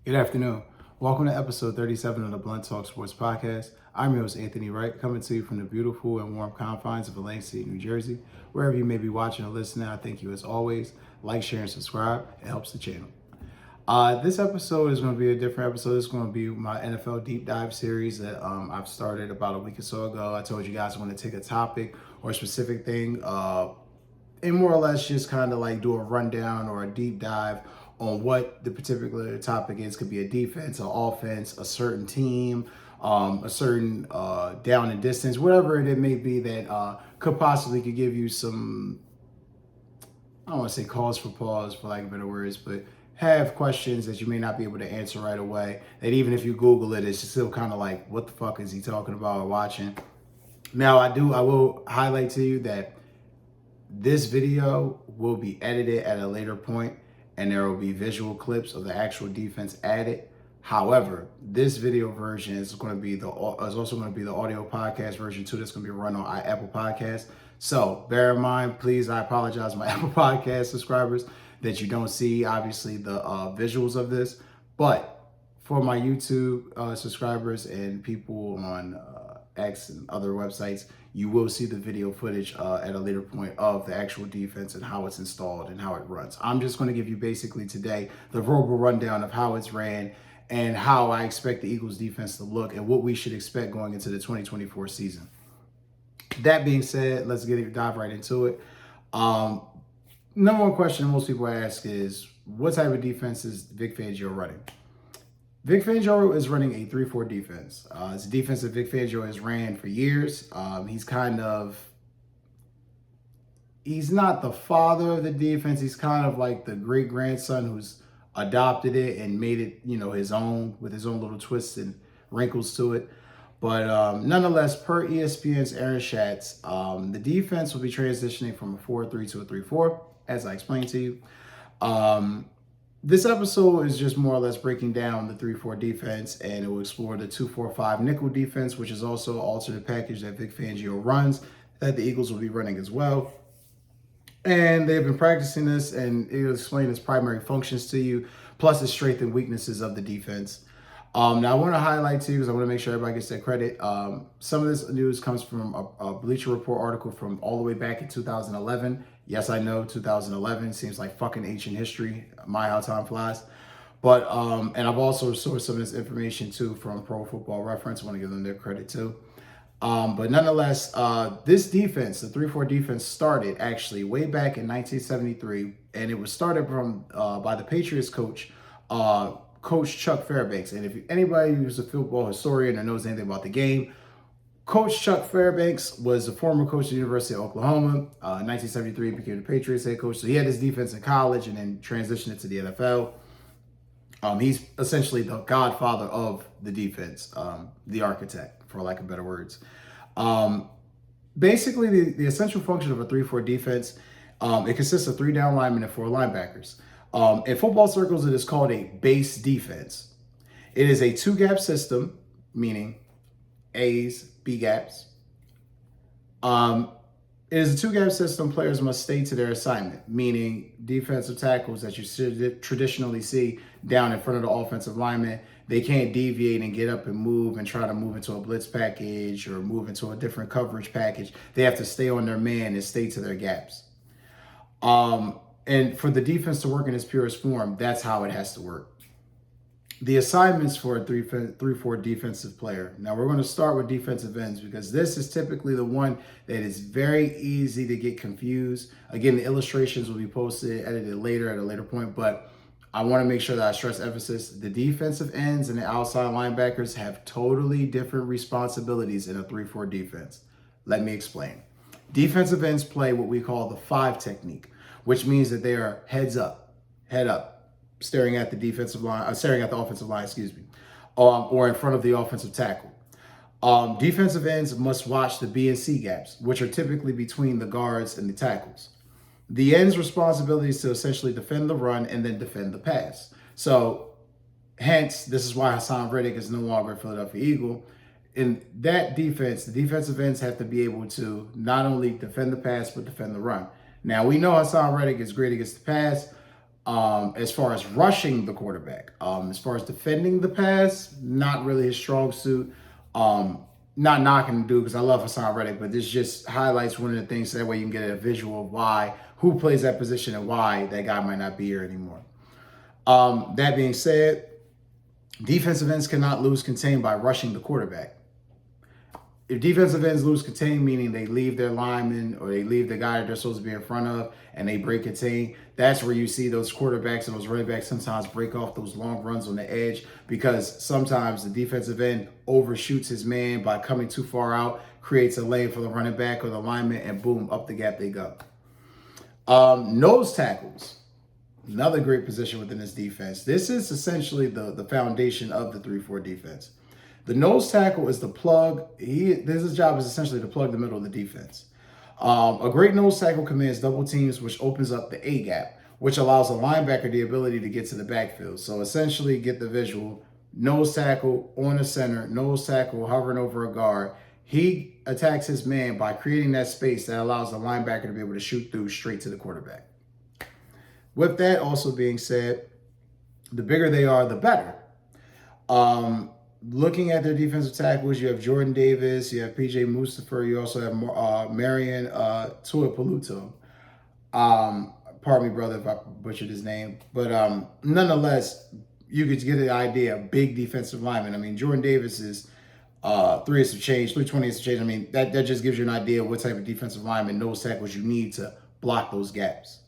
Good afternoon. Welcome to episode 37 of the Blunt Talk Sports Podcast. I'm your host, Anthony Wright, coming to you from the beautiful and warm confines of Atlantic City, New Jersey. Wherever you may be watching or listening, I thank you as always. Like, share, and subscribe. It helps the channel. This episode is going to be a different episode. It's going to be my NFL deep dive series that I've started about a week or so ago. I told you guys I want to take a topic or a specific thing and more or less just kind of like do a rundown or a deep dive on what the particular topic is. Could be a defense, an offense, a certain team, a certain down and distance, whatever it may be that could give you some, I don't want to say cause for pause for lack of better words, but have questions that you may not be able to answer right away. That even if you Google it, it's still kind of like, what the fuck is he talking about or watching? Now I will highlight to you that this video will be edited at a later point and there will be visual clips of the actual defense added. However, this video version is also going to be the audio podcast version too. That's going to be run on Apple Podcasts. So bear in mind, please, I apologize, my Apple Podcast subscribers, that you don't see obviously the visuals of this, but for my YouTube subscribers and people on X and other websites, you will see the video footage at a later point of the actual defense and how it's installed and how it runs. I'm just going to give you basically today the verbal rundown of how it's ran and how I expect the Eagles defense to look and what we should expect going into the 2024 season. That being said, let's dive right into it. Number one question most people ask is, what type of defense is Vic Fangio running? Vic Fangio is running a 3-4 defense. It's a defense that Vic Fangio has ran for years. He's not the father of the defense. He's kind of like the great grandson who's adopted it and made it, his own with his own little twists and wrinkles to it. But nonetheless, per ESPN's Aaron Schatz, the defense will be transitioning from a 4-3 to a 3-4, as I explained to you. This episode is just more or less breaking down the 3-4 defense, and it will explore the 2-4-5 nickel defense, which is also an alternate package that Vic Fangio runs, that the Eagles will be running as well. And they've been practicing this, and it will explain its primary functions to you, plus the strengths and weaknesses of the defense. Now, I want to highlight to you, because I want to make sure everybody gets that credit. Some of this news comes from a Bleacher Report article from all the way back in 2011. Yes, I know 2011 seems like fucking ancient history. My how time flies. But and I've also sourced some of this information too from Pro Football Reference. I want to give them their credit too. But nonetheless, this defense, the 3-4 defense, started actually way back in 1973, and it was started from by the Patriots coach, Coach Chuck Fairbanks. And if anybody who's a football historian or knows anything about the game, Coach Chuck Fairbanks was a former coach at the University of Oklahoma. In 1973, he became the Patriots head coach. So he had his defense in college and then transitioned it to the NFL. He's essentially the godfather of the defense, the architect, for lack of better words. Basically, the essential function of a 3-4 defense, it consists of 3 down linemen and 4 linebackers. In football circles, it is called a base defense. It is a 2-gap system, meaning A's, B gaps. It is a 2-gap system. Players must stay to their assignment, meaning defensive tackles that you should traditionally see down in front of the offensive lineman, they can't deviate and get up and move and try to move into a blitz package or move into a different coverage package. They have to stay on their man and stay to their gaps. And for the defense to work in its purest form, that's how it has to work. The assignments for a 3-4 defensive player. Now we're going to start with defensive ends because this is typically the one that is very easy to get confused. Again, the illustrations will be posted, edited later at a later point, but I want to make sure that I stress emphasis. The defensive ends and the outside linebackers have totally different responsibilities in a 3-4 defense. Let me explain. Defensive ends play what we call the 5 technique, which means that they are head up, staring at the defensive line, staring at the offensive line, or in front of the offensive tackle. Defensive ends must watch the B and C gaps, which are typically between the guards and the tackles. The end's responsibility is to essentially defend the run and then defend the pass. So, hence, this is why Haason Reddick is no longer a Philadelphia Eagle. In that defense, the defensive ends have to be able to not only defend the pass, but defend the run. Now, we know Haason Reddick is great against the pass, As far as rushing the quarterback, as far as defending the pass, not really his strong suit. Not knocking the dude because I love Hassan Reddick, but this just highlights one of the things so that way you can get a visual of why, who plays that position and why that guy might not be here anymore. That being said, defensive ends cannot lose contained by rushing the quarterback. If defensive ends lose contain, meaning they leave their lineman or they leave the guy that they're supposed to be in front of and they break contain, that's where you see those quarterbacks and those running backs sometimes break off those long runs on the edge because sometimes the defensive end overshoots his man by coming too far out, creates a lane for the running back or the lineman, and boom, up the gap they go. Nose tackles, another great position within this defense. This is essentially the foundation of the 3-4 defense. The nose tackle is the plug. His job is essentially to plug the middle of the defense. A great nose tackle commands double teams, which opens up the A gap, which allows a linebacker the ability to get to the backfield. So essentially, get the visual. Nose tackle on the center, nose tackle hovering over a guard. He attacks his man by creating that space that allows the linebacker to be able to shoot through straight to the quarterback. With that also being said, the bigger they are, the better. Looking at their defensive tackles, you have Jordan Davis, you have PJ Mustipher, you also have Marion Tuipulotu. Pardon me, brother, if I butchered his name. But nonetheless, you could get the idea, big defensive lineman. I mean, Jordan Davis is 3 some change, 320 some change. I mean, that just gives you an idea of what type of defensive lineman, nose tackles you need to block those gaps.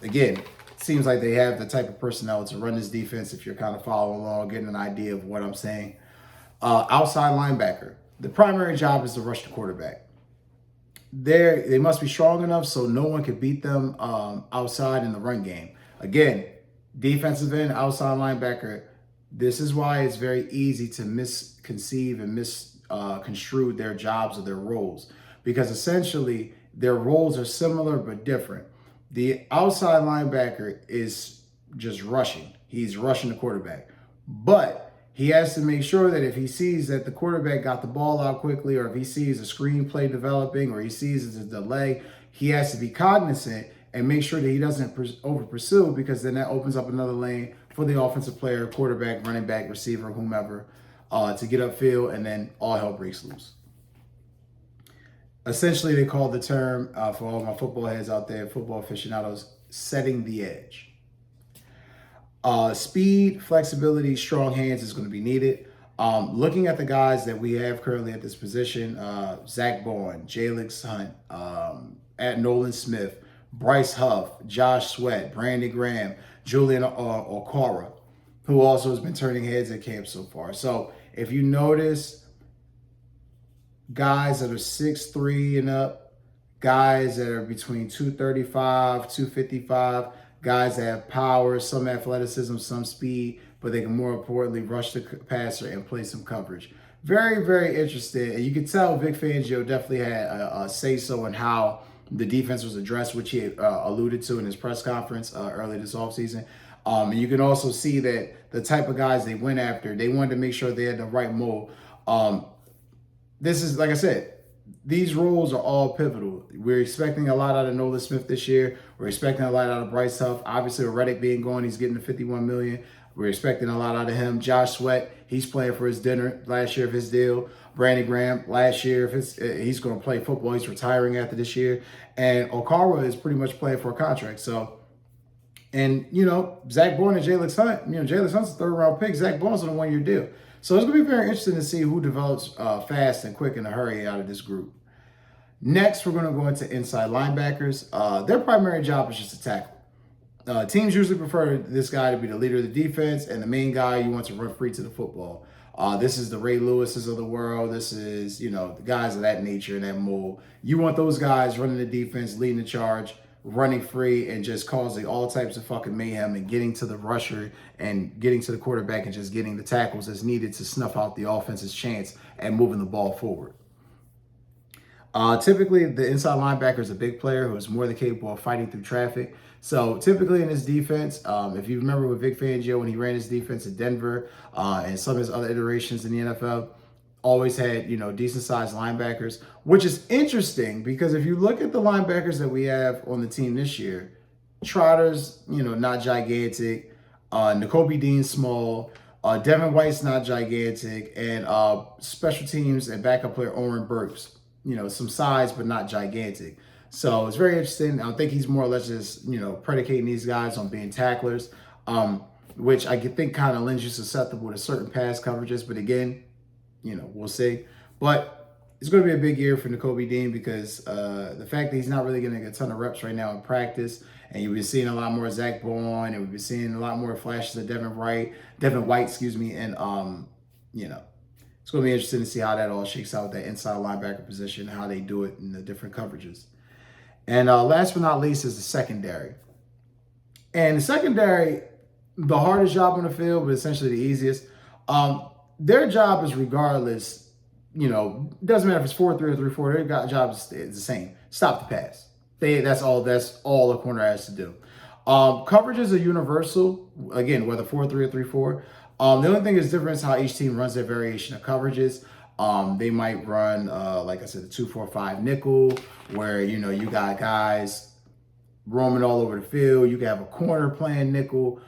Again, seems like they have the type of personnel to run this defense if you're kind of following along, getting an idea of what I'm saying. Outside linebacker. The primary job is to rush the quarterback. They must be strong enough so no one can beat them outside in the run game. Again, defensive end, outside linebacker. This is why it's very easy to misconceive and misconstrue their jobs or their roles. Because essentially, their roles are similar but different. The outside linebacker is just rushing. He's rushing the quarterback. But he has to make sure that if he sees that the quarterback got the ball out quickly, or if he sees a screenplay developing, or he sees it's a delay, he has to be cognizant and make sure that he doesn't over pursue, because then that opens up another lane for the offensive player, quarterback, running back, receiver, whomever, to get upfield, and then all hell breaks loose. Essentially, they call the term, for all my football heads out there, football aficionados, setting the edge. Speed, flexibility, strong hands is going to be needed. Looking at the guys that we have currently at this position, Zach Bowen, Jalix Hunt, at Nolan Smith, Bryce Huff, Josh Sweat, Brandon Graham, Julian Okora, who also has been turning heads at camp so far. So if you notice, guys that are 6'3" and up, guys that are between 235, 255, guys that have power, some athleticism, some speed, but they can more importantly rush the passer and play some coverage. Very, very interesting. And you can tell Vic Fangio definitely had a say-so in how the defense was addressed, which he alluded to in his press conference early this offseason. And you can also see that the type of guys they went after, they wanted to make sure they had the right mold. This is, like I said, these roles are all pivotal. We're expecting a lot out of Nolan Smith this year. We're expecting a lot out of Bryce Huff. Obviously, with Reddick being gone, he's getting the $51 million. We're expecting a lot out of him. Josh Sweat, he's playing for his dinner last year of his deal. Brandon Graham, last year, he's going to play football. He's retiring after this year. And Okara is pretty much playing for a contract. So, and, Zach Bourne and Jalix Hunt, Jalix Hunt's a third-round pick. Zach Bourne's on a one-year deal. So it's going to be very interesting to see who develops fast and quick in a hurry out of this group. Next, we're going to go into inside linebackers. Their primary job is just to tackle. Teams usually prefer this guy to be the leader of the defense and the main guy you want to run free to the football. This is the Ray Lewis's of the world. This is, the guys of that nature and that mold. You want those guys running the defense, leading the charge, running free, and just causing all types of fucking mayhem and getting to the rusher and getting to the quarterback and just getting the tackles that's needed to snuff out the offense's chance at moving the ball forward. Typically, the inside linebacker is a big player who is more than capable of fighting through traffic. So typically in his defense, if you remember with Vic Fangio when he ran his defense in Denver and some of his other iterations in the NFL, always had, decent sized linebackers, which is interesting because if you look at the linebackers that we have on the team this year, Trotter's, not gigantic. N'Kobe Dean's small. Devin White's not gigantic. And special teams and backup player Oren Burks, some size, but not gigantic. So it's very interesting. I think he's more or less just, predicating these guys on being tacklers, which I think kind of lends you susceptible to certain pass coverages. But again, we'll see. But it's going to be a big year for N'Kobe Dean because the fact that he's not really getting a ton of reps right now in practice, and you've been seeing a lot more Zach Bourne, and we've been seeing a lot more flashes of Devin White, and it's going to be interesting to see how that all shakes out with that inside linebacker position, how they do it in the different coverages. And last but not least is the secondary. And the secondary, the hardest job on the field, but essentially the easiest. Their job is regardless. Doesn't matter if it's 4-3 or 3-4. Their job is the same. Stop the pass. That's all the corner has to do. Coverages are universal. Again, whether 4-3 or 3-4. The only thing that's different is how each team runs their variation of coverages. They might run, like I said, the 2-4-5 nickel, where you got guys roaming all over the field. You can have a corner playing nickel.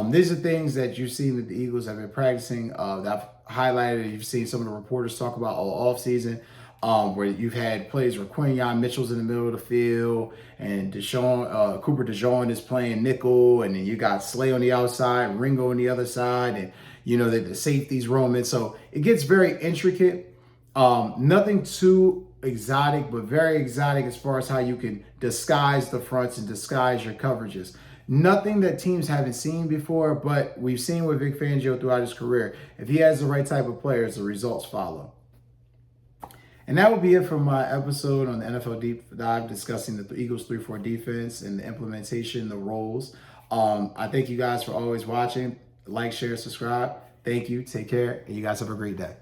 These are things that you've seen that the Eagles have been practicing. That I've highlighted. You've seen some of the reporters talk about all offseason, where you've had plays where Quinyon Mitchell's in the middle of the field and Cooper DeJean is playing nickel, and then you got Slay on the outside, Ringo on the other side, and the safeties roaming. So it gets very intricate. Nothing too exotic, but very exotic as far as how you can disguise the fronts and disguise your coverages. Nothing that teams haven't seen before, but we've seen with Vic Fangio throughout his career. If he has the right type of players, the results follow. And that will be it for my episode on the NFL Deep Dive discussing the Eagles 3-4 defense and the implementation, the roles. I thank you guys for always watching. Like, share, subscribe. Thank you. Take care. And you guys have a great day.